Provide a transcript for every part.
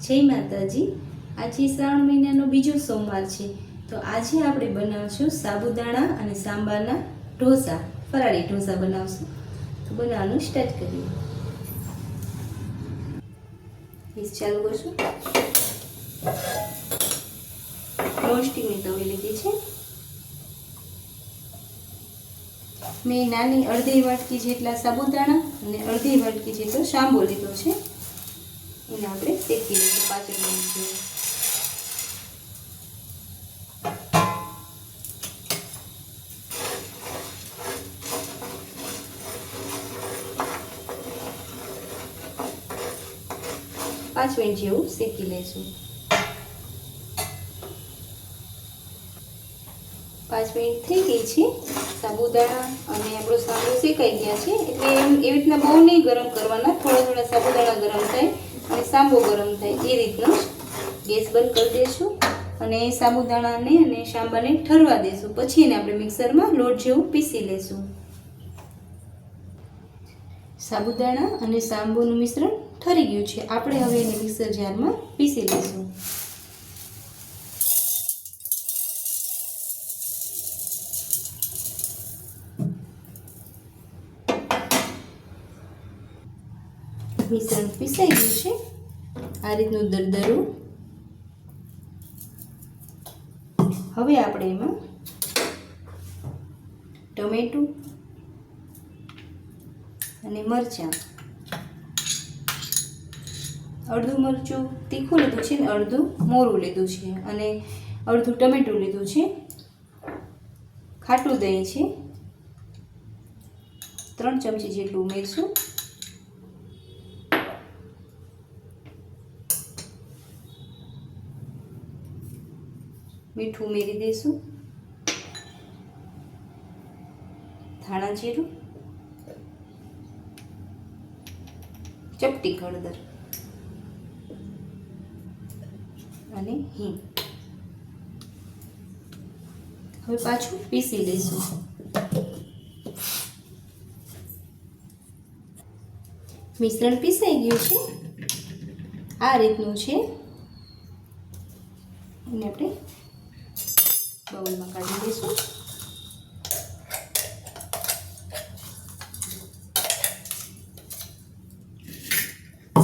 જય માતાજી। આજે શ્રાવણ મહિનાનો બીજો સોમવાર છે, તો આજે આપણે બનાવશું સાબુદાણા અને સાંબારના ઢોસા, ફરાળી ઢોસા બનાવશું। તો બનાવવાનું સ્ટાર્ટ કરીએ। ગેસ ચાલુ કરશું। નોનસ્ટિકની તવી લીધી છે। મેં નાની અડધી વાટકી જેટલા સાબુદાણા અને અડધી વાટકી જેટલો સાંબો લીધો છે। એને આપણે શેકી લઈશું 5 મિનિટ જેવું। પાંચ મિનિટ જેવું શેકી લઈશું। 5 મિનિટ થઈ ગઈ છે। સાબુદાણા અને આપણો સાંબો શેકાઈ ગયા છે, એટલે એવી રીતના બહુ નહીં ગરમ કરવાના, થોડા થોડા સાબુદાણા ગરમ થાય અને સાંબો ગરમ થાય એ રીતનો ગેસ બંધ કરી દઈશું અને સાબુદાણાને અને સાંબાને ઠરવા દઈશું। પછી એને આપણે મિક્સરમાં લોટ જેવું પીસી લઈશું। સાબુદાણા અને સાંબોનું મિશ્રણ ઠરી ગયું છે, આપણે હવે એને મિક્સર જારમાં પીસી લઈશું। મિશ્રણ પીસાઈ ગયું છે, આ રીતનું દરદરું। હવે આપણે એમાં ટમેટું અને મરચાં, અડધું મરચું તીખું લીધું છે ને અડધું મોરું લીધું છે અને અડધું ટમેટું લીધું છે। ખાટું દહીં છે 3 ચમચી જેટલું ઉમેરશું। મીઠું ઉમેરી દઈશું। ધાણા જીરું, ચપટી હળદર અને હિંગ। હવે પાછું પીસી લઈશું। મિશ્રણ પીસાઈ ગયું છે, આ રીતનું છે। એને આપણે બાઉલમાં કાઢી દઈશું।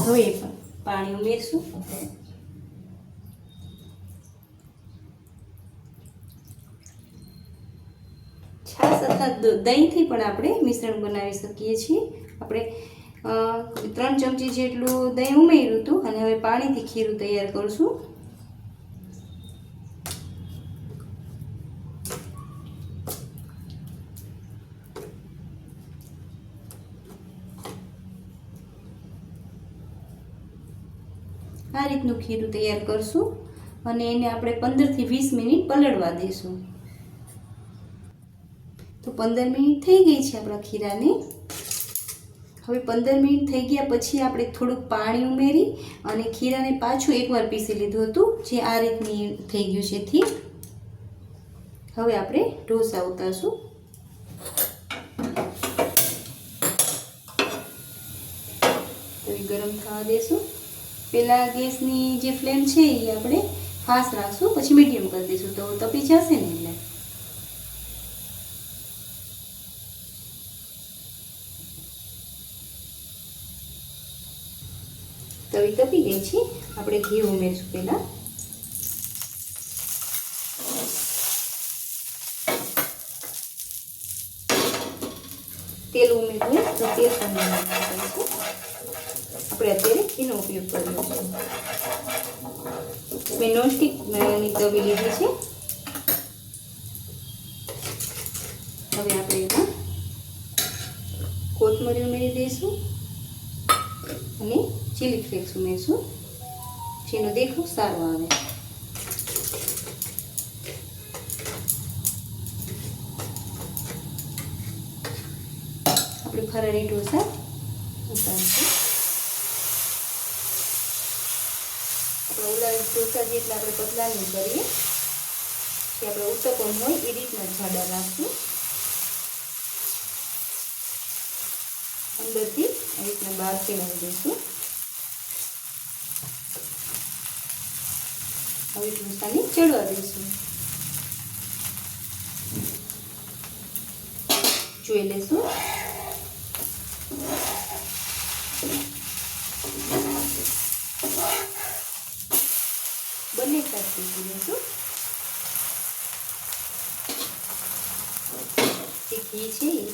હવે પણ પાણી ઉમેરશું। છાશ અથવા દહીંથી પણ આપણે મિશ્રણ બનાવી શકીએ છીએ। આપણે 3 ચમચી જેટલું દહીં ઉમેર્યું હતું અને હવે પાણીથી ખીરું તૈયાર કરશું। આ રીતનું ખીરું તૈયાર કરશું અને એને આપણે 15 થી 20 મિનિટ પલળવા દઈશું। તો 15 મિનિટ થઈ ગઈ છે આપણા ખીરાને। હવે 15 મિનિટ થઈ ગયા પછી આપણે થોડુંક પાણી ઉમેરી અને ખીરાને પાછું એકવાર પીસી લીધું હતું, જે આ રીતની થઈ ગયું છે થી। હવે આપણે ઢોસા ઉતારશું। તવી ગરમ થવા દઈશું। પહેલાં ગેસની જે ફ્લેમ છે એ આપણે ફાસ્ટ રાખશું, પછી મીડિયમ કરી દઈશું તો તપી જશે ને એટલે। તવી તપી ગઈ છે, આપણે ઘી ઉમેરશું। પહેલાં તેલ ઉમેરવું તો તેલ પણ ઉમેરશું। આપણે અત્યારે ઘીનો ઉપયોગ કર્યો છે। મેં નોનસ્ટિકની તવી લીધી છે। હવે આપણે એમાં કોથમરી ઉમેરી દઈશું અને ચીલી ફ્લેક્સ ઉમેરશું, જેનો દેખાવ સારો આવે। આપણે ફરાળી ઢોસા ઉતારશું। ઓલા ઢોસા જેટલા આપણે પતલા નહીં કરીએ, કે આપણે ઉત્તપમ હોય એ રીતના જાડા રાખશું। અંદરથી આ રીતના બહાર ફેલાવી દઈશું। હવે ઢોસાને ચડવા દઈશું. જોઈ લેશું. બંને સાઈડ શેકી લઈશું. જે ઘી છે એ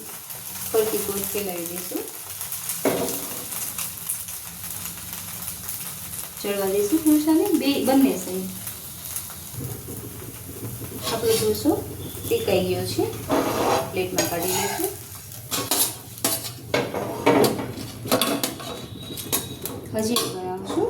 ફરતી કોટ ફેલાવી દઈશું. ચડવા દઈશું ઢોસાને બંને સાઈડ. આપણો ઢોસો શેકાઈ ગયો છે. પ્લેટમાં કાઢી લઈશું. હજી બનાવશું.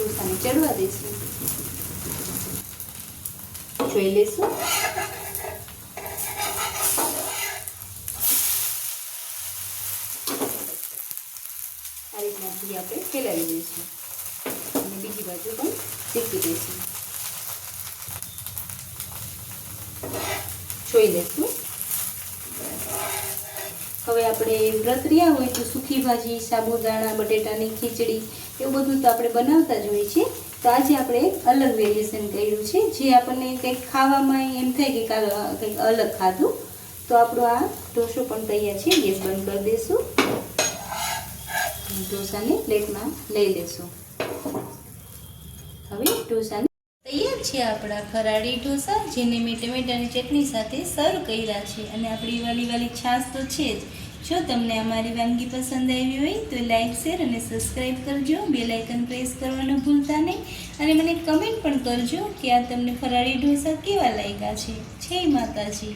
ઢોસાને ચડવા દઈશું. જોઈ લઈશું. આ રીતના ઘી આપણે ફેલાવી દઈશું અને બીજી બાજુ પણ શેકી દઈશું. જોઈ લઈશું. હવે આપણે વ્રત રહ્યા હોય તો સૂકી ભાજી, સાબુદાણા, બટેટાની ખીચડી એવું બધું તો આપણે બનાવતા જ હોઈએ છીએ. તો આજે આપણે એક અલગ વેરિએશન કર્યું છે, જે આપણને કંઈક ખાવામાં એમ થાય કે કંઈક અલગ ખાધું. તો આપણો આ ઢોસો પણ તૈયાર છે. ગેસ બંધ કરી દઈશું. ઢોસાને પ્લેટમાં લઈ લઈશું. હવે ઢોસાને તૈયાર છે આપણા ફરાળી ઢોસા, જેને મેં ટમેટાની ચટણી સાથે સર્વ કર્યા છે. અને આપણી વાલી છાશ તો છે જ. જો તમને અમારી વાનગી પસંદ આવી હોય તો લાઈક, શેર અને સબસ્ક્રાઈબ કરજો. બેલ આઇકન પ્રેસ કરવાનું ભૂલતા નહીં. અને મને કમેન્ટ પણ કરજો કે આ તમને ફરાળી ઢોસા કેવા લાગ્યા છે. જય માતાજી.